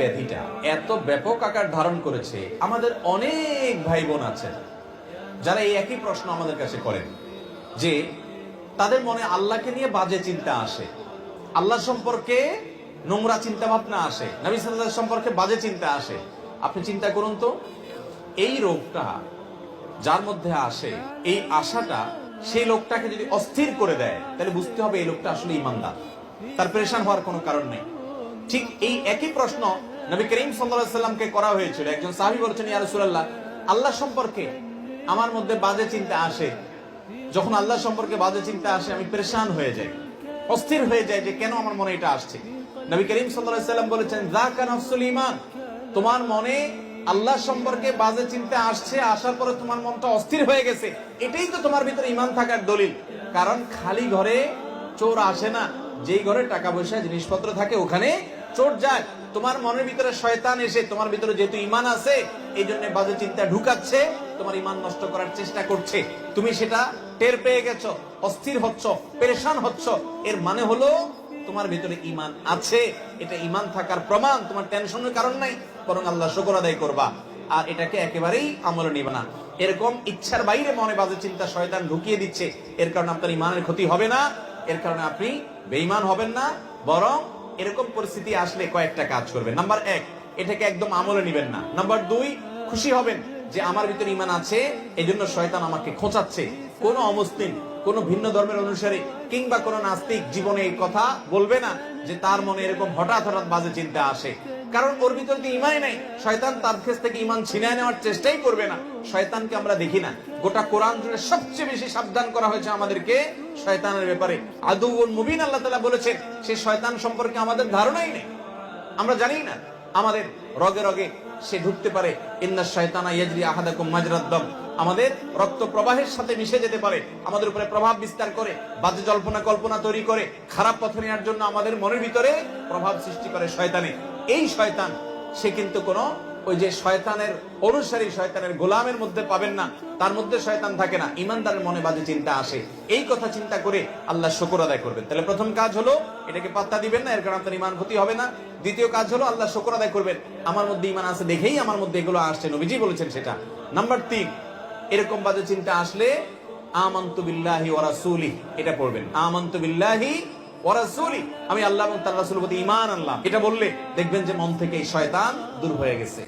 ব্যাধিটা এত ব্যাপক আকার ধারণ করেছে, আমাদের অনেক ভাই বোন আছেন যারা এই একই প্রশ্ন আমাদের কাছে করেন যে তাদের মনে আল্লাহকে নিয়ে বাজে চিন্তা আসে, আল্লাহ সম্পর্কে নোংরা চিন্তা ভাবনা আসে, নবী সাল্লাল্লাহু আলাইহি ওয়াসাল্লাম সম্পর্কে বাজে চিন্তা আসে। আপনি চিন্তা করুন তো, এই রোগটা যার মধ্যে আসে, এই আশাটা সেই লোকটাকে যদি অস্থির করে দেয়, তাহলে বুঝতে হবে এই লোকটা আসলে ঈমানদার, তার পেরেশান হওয়ার কোনো কারণ নেই। ঠিক এই একই প্রশ্ন নবী করিম সাল্লাল্লাহু আলাইহি ওয়াসাল্লামকে করা হয়েছিল। একজন সাহাবী বলেছেন, ইয়া রাসূলুল্লাহ, আল্লাহ সম্পর্কে আমার মধ্যে বাজে চিন্তা আসে, যখন আল্লাহ সম্পর্কে বাজে চিন্তা আসে আমি পেরেশান হয়ে যাই, অস্থির হয়ে যায় যে কেন আমার মনে এটা আসছে। নবী করিম সাল্লাল্লাহু আলাইহি ওয়াসাল্লাম বলেছেন, যাকা নাফসুল ঈমান, তোমার মনে আল্লাহ সম্পর্কে বাজে চিন্তা আসছে, আসার পরে তোমার মনটা অস্থির হয়ে গেছে, এটাই তো তোমার ভিতরে ঈমান থাকার দলিল। কারণ খালি ঘরে চোর আসে না, যেই ঘরে টাকা পয়সা জিনিসপত্র থাকে ওখানে চোর যায়। তোমার মনের ভিতরে শয়তান এসে তোমার ভিতরে যেহেতু ঈমান আছে, এই জন্য বাজে চিন্তা ঢুকাচ্ছে, তোমার ঈমান নষ্ট করার চেষ্টা করছে। তুমি সেটা টের পেয়ে গেছো, অস্থির হচ্ছ, পেরেশান হচ্ছ, এর মানে হলো তোমার ভিতরে ঈমান আছে। এটা ঈমান থাকার প্রমাণ, তোমার টেনশনের কারণ নাই, বরং আল্লাহ শুকর আদায় করবা। আর এটাকে একেবারেই আমলে নিবে না। এরকম ইচ্ছার বাইরে মনে বাজে চিন্তা শয়তান ঢুকিয়ে দিচ্ছে, এর কারণে আপনার ঈমানের ক্ষতি হবে না, এর কারণে আপনি বেঈমান হবেন না, বরং এরকম পরিস্থিতি আসলে কয়েকটা কাজ করবেন। নাম্বার 1, এটাকে একদম আমলে নিবেন না। নাম্বার 2, খুশি হবেন যে আমার ভিতরে ঈমান আছে, এজন্য শয়তান আমাকে খোঁচাচ্ছে। কোন অমুসলিম, কোন ভিন্ন ধর্মের অনুসারী কিংবা কোন নাস্তিক জীবনে এই কথা বলবে না যে তার মনে এরকম হঠাৎ হঠাৎ বাজে চিন্তা আসে, কারণ ওর ভিতরে তো ঈমানই নাই। শয়তান তার কাছ থেকে ঈমান ছিনিয়ে নেওয়ার চেষ্টাই করবে না। শয়তানকে আমরা দেখি না, গোটা কোরআন জুড়ে সবচেয়ে বেশি সাবধান করা হয়েছে আমাদেরকে শয়তানের ব্যাপারে। আদুউন মুবিন আল্লাহ তাআলা বলেছেন, সেই শয়তান সম্পর্কে আমাদের ধারণাই নেই, আমরা জানি না। আমাদের রগে রগে সে ঢুকতে পারে, ইন্নাশ শায়তানা ইয়াজরি আহাদাকুম মাজরাদ দাম, আমাদের রক্ত প্রবাহের সাথে মিশে যেতে পারে, আমাদের উপরে প্রভাব বিস্তার করে, বাজে জল্পনা কল্পনা তৈরি করে, খারাপ পথে নেওয়ার জন্য আমাদের মনের ভিতরে প্রভাব সৃষ্টি করে শয়তানে। এই শয়তান সে কিন্তু কোন ওই যে শয়তানের অনুসারী, শয়তানের গোলামের মধ্যে পাবেন না, তার মধ্যে শয়তান থাকে না। ঈমানদারের মনে বাজে চিন্তা আসে, এই কথা চিন্তা করে আল্লাহ শুকর আদায় করবেন। তাহলে প্রথম কাজ হলো এটাকে পাত্তা দিবেন না, এর কারণে আপনার ঈমান ক্ষতি হবে না। দ্বিতীয় কাজ হলো আল্লাহ শুকর আদায় করবেন, আমার মধ্যে ঈমান আছে দেখেই আমার মধ্যে এগুলো আসছে, নবীজি বলেছেন সেটা। নাম্বার 3, এরকম বাজে চিন্তা আসলে আমানতু বিল্লাহি ওয়া রাসূলিহি, এটা পড়বেন, আমানতু বিল্লাহি ওয়া রাসূলিহি, আমি আল্লাহ এবং তার রাসূলের প্রতি ঈমান আনলাম। এটা বললে দেখবেন যে মন থেকে এই শয়তান দূর হয়ে গেছে।